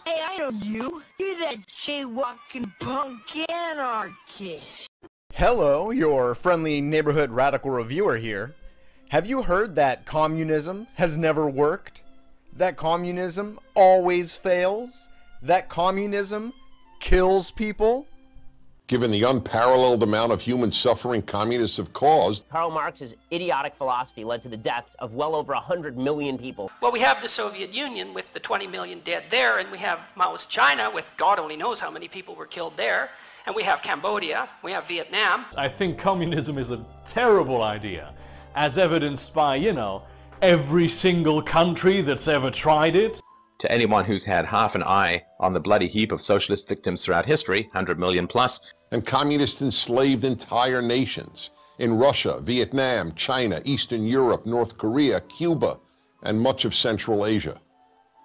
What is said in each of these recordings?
Hey, I know you. You're that jaywalking punk anarchist. Hello, your friendly neighborhood radical reviewer here. Have you heard that communism has never worked? That communism always fails? That communism kills people? Given the unparalleled amount of human suffering communists have caused, Karl Marx's idiotic philosophy led to the deaths of well over 100 million people. Well, we have the Soviet Union with the 20 million dead there, and we have Mao's China with God only knows how many people were killed there, and we have Cambodia, we have Vietnam. I think communism is a terrible idea, as evidenced by, every single country that's ever tried it. To anyone who's had half an eye on the bloody heap of socialist victims throughout history, 100 million plus. and communists enslaved entire nations in Russia, Vietnam, China, Eastern Europe, North Korea, Cuba, and much of Central Asia.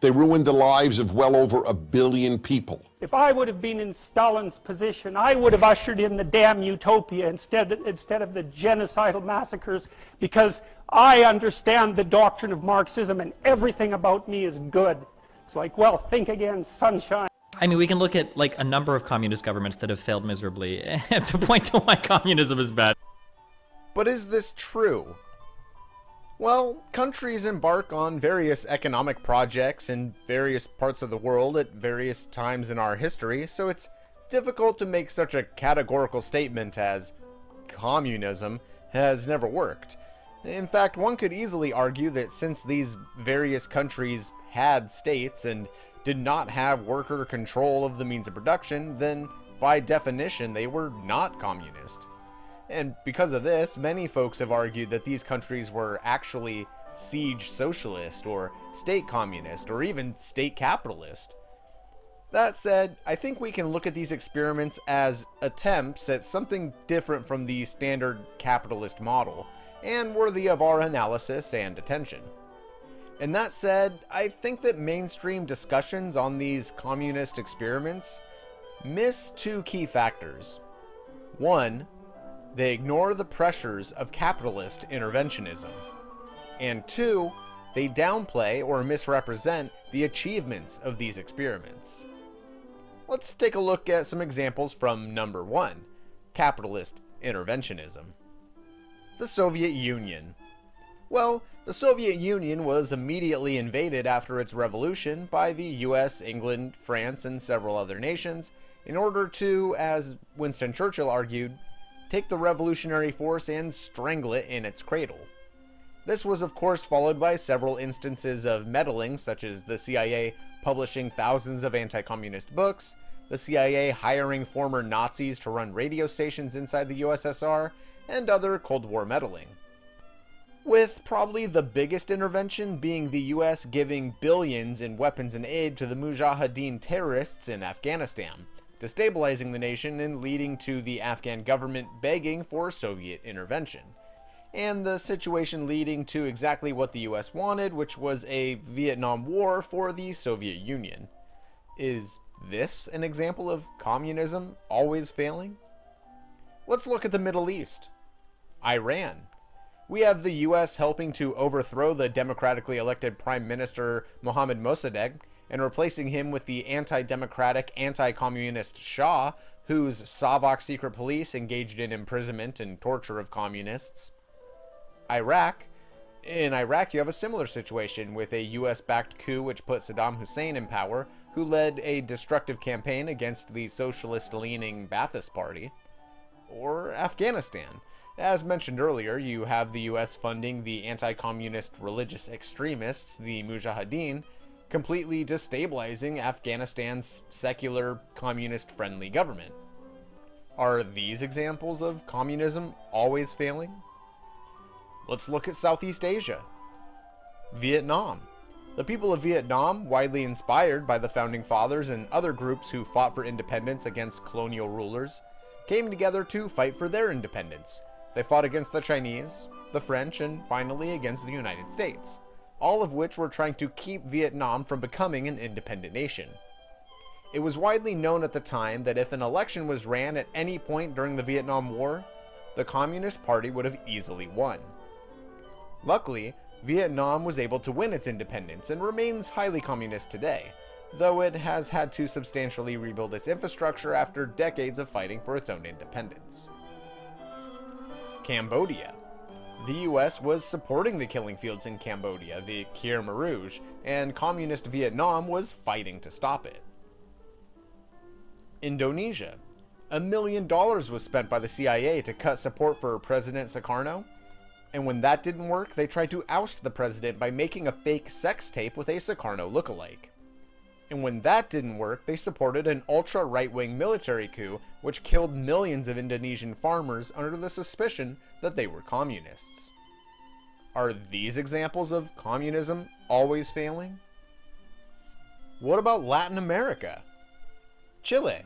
They ruined the lives of well over 1 billion people. If I would have been in Stalin's position, I would have ushered in the damn utopia instead of the genocidal massacres, because I understand the doctrine of Marxism and everything about me is good. It's like, well, think again, sunshine. I mean, we can look at like a number of communist governments that have failed miserably to point to why communism is bad. But is this true? Well, countries embark on various economic projects in various parts of the world at various times in our history, so it's difficult to make such a categorical statement as communism has never worked. In fact, one could easily argue that since these various countries had states and did not have worker control of the means of production, then by definition they were not communist. And because of this, many folks have argued that these countries were actually siege socialist or state communist or even state capitalist. That said, I think we can look at these experiments as attempts at something different from the standard capitalist model and worthy of our analysis and attention. And that said, I think that mainstream discussions on these communist experiments miss two key factors. One, they ignore the pressures of capitalist interventionism. And two, they downplay or misrepresent the achievements of these experiments. Let's take a look at some examples from number one, capitalist interventionism. The Soviet Union. Well, the Soviet Union was immediately invaded after its revolution by the US, England, France, and several other nations in order to, as Winston Churchill argued, take the revolutionary force and strangle it in its cradle. This was of course followed by several instances of meddling, such as the CIA publishing thousands of anti-communist books, the CIA hiring former Nazis to run radio stations inside the USSR, and other Cold War meddling. With probably the biggest intervention being the US giving billions in weapons and aid to the Mujahideen terrorists in Afghanistan, destabilizing the nation and leading to the Afghan government begging for Soviet intervention, and the situation leading to exactly what the US wanted, which was a Vietnam War for the Soviet Union. Is this an example of communism always failing? Let's look at the Middle East. Iran. We have the US helping to overthrow the democratically elected Prime Minister Mohammad Mossadegh and replacing him with the anti-democratic, anti-communist Shah, whose Savak secret police engaged in imprisonment and torture of communists. Iraq. In Iraq, you have a similar situation with a US-backed coup which put Saddam Hussein in power, who led a destructive campaign against the socialist-leaning Ba'athist Party. Or Afghanistan. As mentioned earlier, you have the US funding the anti-communist religious extremists, the Mujahideen, completely destabilizing Afghanistan's secular, communist-friendly government. Are these examples of communism always failing? Let's look at Southeast Asia. Vietnam. The people of Vietnam, widely inspired by the Founding Fathers and other groups who fought for independence against colonial rulers, came together to fight for their independence. They fought against the Chinese, the French, and finally against the United States, all of which were trying to keep Vietnam from becoming an independent nation. It was widely known at the time that if an election was ran at any point during the Vietnam War, the Communist Party would have easily won. Luckily, Vietnam was able to win its independence and remains highly communist today, though it has had to substantially rebuild its infrastructure after decades of fighting for its own independence. Cambodia. The US was supporting the killing fields in Cambodia, the Khmer Rouge, and communist Vietnam was fighting to stop it. Indonesia. $1 million was spent by the CIA to cut support for President Sukarno, and when that didn't work, they tried to oust the president by making a fake sex tape with a Sukarno lookalike. And when that didn't work, they supported an ultra-right-wing military coup which killed millions of Indonesian farmers under the suspicion that they were communists. Are these examples of communism always failing? What about Latin America? Chile.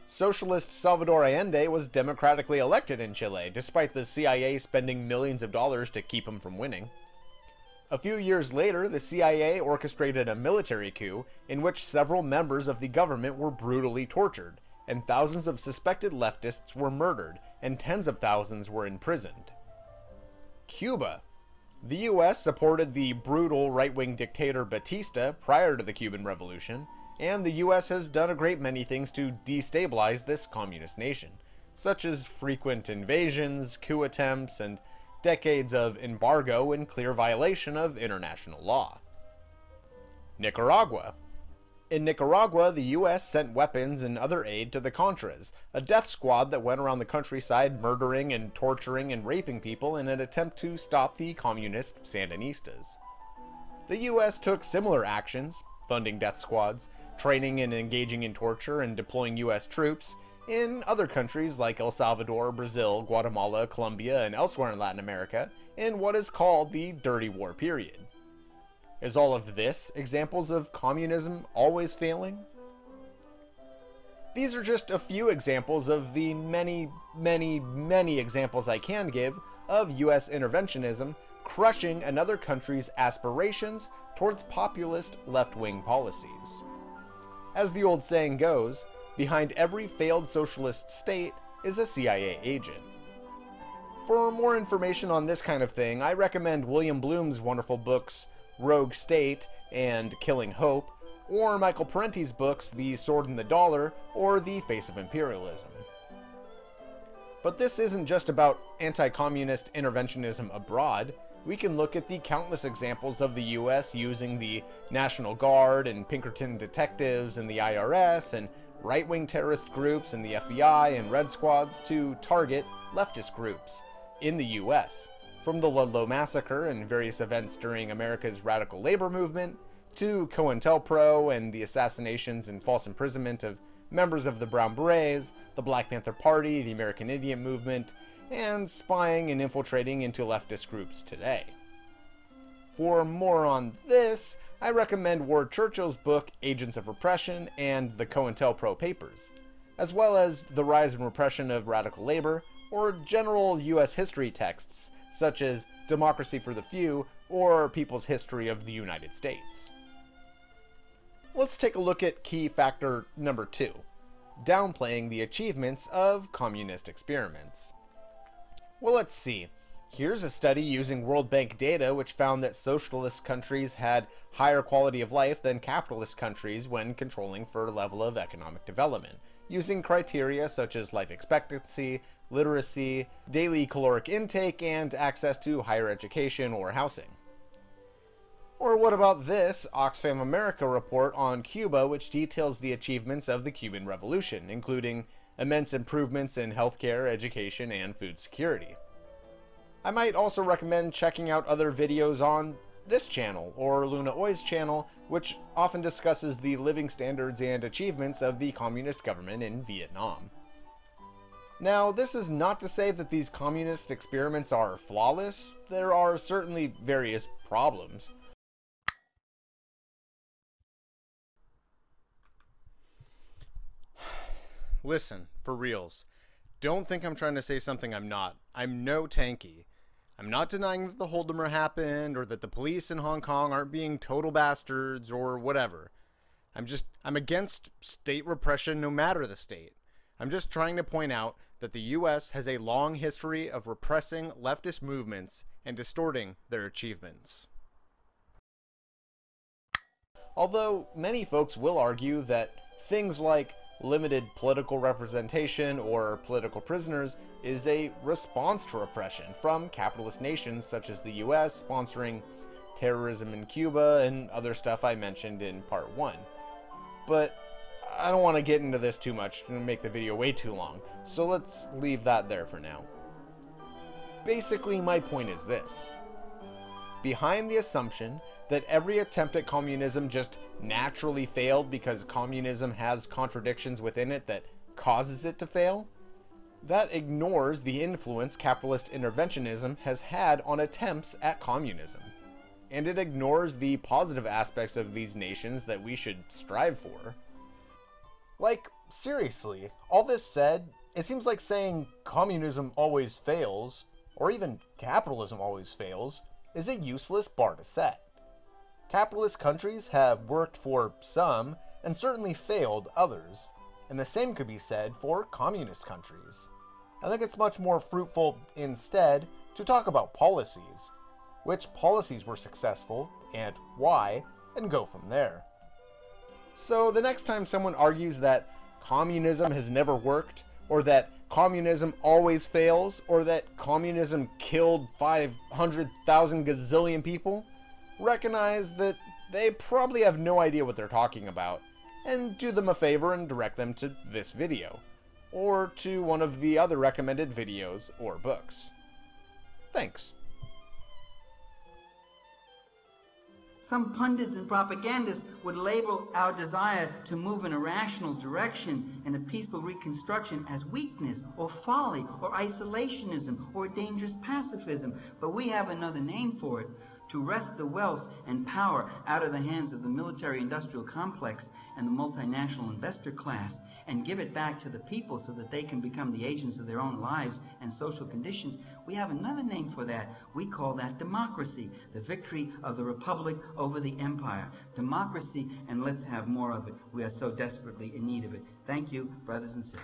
Socialist Salvador Allende was democratically elected in Chile, despite the CIA spending millions of dollars to keep him from winning. A few years later, the CIA orchestrated a military coup in which several members of the government were brutally tortured, and thousands of suspected leftists were murdered, and tens of thousands were imprisoned. Cuba. The US supported the brutal right-wing dictator Batista prior to the Cuban Revolution, and the US has done a great many things to destabilize this communist nation, such as frequent invasions, coup attempts, and decades of embargo in clear violation of international law. Nicaragua. In Nicaragua, the US sent weapons and other aid to the Contras, a death squad that went around the countryside murdering and torturing and raping people in an attempt to stop the communist Sandinistas. The US took similar actions, funding death squads, training and engaging in torture, and deploying US troops in other countries like El Salvador, Brazil, Guatemala, Colombia, and elsewhere in Latin America in what is called the Dirty War period. Is all of this examples of communism always failing? These are just a few examples of the many examples I can give of US interventionism crushing another country's aspirations towards populist left-wing policies. As the old saying goes, behind every failed socialist state is a CIA agent. For more information on this kind of thing, I recommend William Bloom's wonderful books Rogue State and Killing Hope, or Michael Parenti's books The Sword and the Dollar or The Face of Imperialism. But this isn't just about anti-communist interventionism abroad. We can look at the countless examples of the US using the National Guard and Pinkerton detectives and the IRS and right-wing terrorist groups and the FBI and Red Squads to target leftist groups in the US, from the Ludlow Massacre and various events during America's radical labor movement, to COINTELPRO and the assassinations and false imprisonment of members of the Brown Berets, the Black Panther Party, the American Indian Movement, and spying and infiltrating into leftist groups today. For more on this, I recommend Ward Churchill's book Agents of Repression and the COINTELPRO Papers, as well as The Rise and Repression of Radical Labor, or general US history texts such as Democracy for the Few or People's History of the United States. Let's take a look at key factor number 2, downplaying the achievements of communist experiments. Well, let's see. Here's a study using World Bank data which found that socialist countries had higher quality of life than capitalist countries when controlling for level of economic development, using criteria such as life expectancy, literacy, daily caloric intake, and access to higher education or housing. Or what about this Oxfam America report on Cuba, which details the achievements of the Cuban Revolution, including immense improvements in healthcare, education, and food security. I might also recommend checking out other videos on this channel, or Luna Oi's channel, which often discusses the living standards and achievements of the communist government in Vietnam. Now, this is not to say that these communist experiments are flawless. There are certainly various problems. Listen, for reals, don't think I'm trying to say something I'm not. I'm no tanky. I'm not denying that the Holdomer happened, or that the police in Hong Kong aren't being total bastards, or whatever. I'm against state repression no matter the state. I'm just trying to point out that the US has a long history of repressing leftist movements and distorting their achievements. although many folks will argue that things like limited political representation or political prisoners is a response to repression from capitalist nations such as the US sponsoring terrorism in Cuba and other stuff I mentioned in part 1. But I don't want to get into this too much and make the video way too long, so let's leave that there for now. Basically, my point is this. Behind the assumption that every attempt at communism just naturally failed because communism has contradictions within it that causes it to fail, that ignores the influence capitalist interventionism has had on attempts at communism. And it ignores the positive aspects of these nations that we should strive for. Like, seriously, all this said, it seems like saying communism always fails, or even capitalism always fails, is a useless bar to set. Capitalist countries have worked for some, and certainly failed others, and the same could be said for communist countries. I think it's much more fruitful, instead, to talk about policies. Which policies were successful, and why, and go from there. So the next time someone argues that communism has never worked, or that communism always fails, or that communism killed 500,000 gazillion people, recognize that they probably have no idea what they're talking about, and do them a favor and direct them to this video, or to one of the other recommended videos or books. Thanks. Some pundits and propagandists would label our desire to move in a rational direction and a peaceful reconstruction as weakness or folly or isolationism or dangerous pacifism, but we have another name for it: to wrest the wealth and power out of the hands of the military-industrial complex and the multinational investor class and give it back to the people so that they can become the agents of their own lives and social conditions. We have another name for that. We call that democracy, the victory of the republic over the empire. Democracy, and let's have more of it. We are so desperately in need of it. Thank you, brothers and sisters.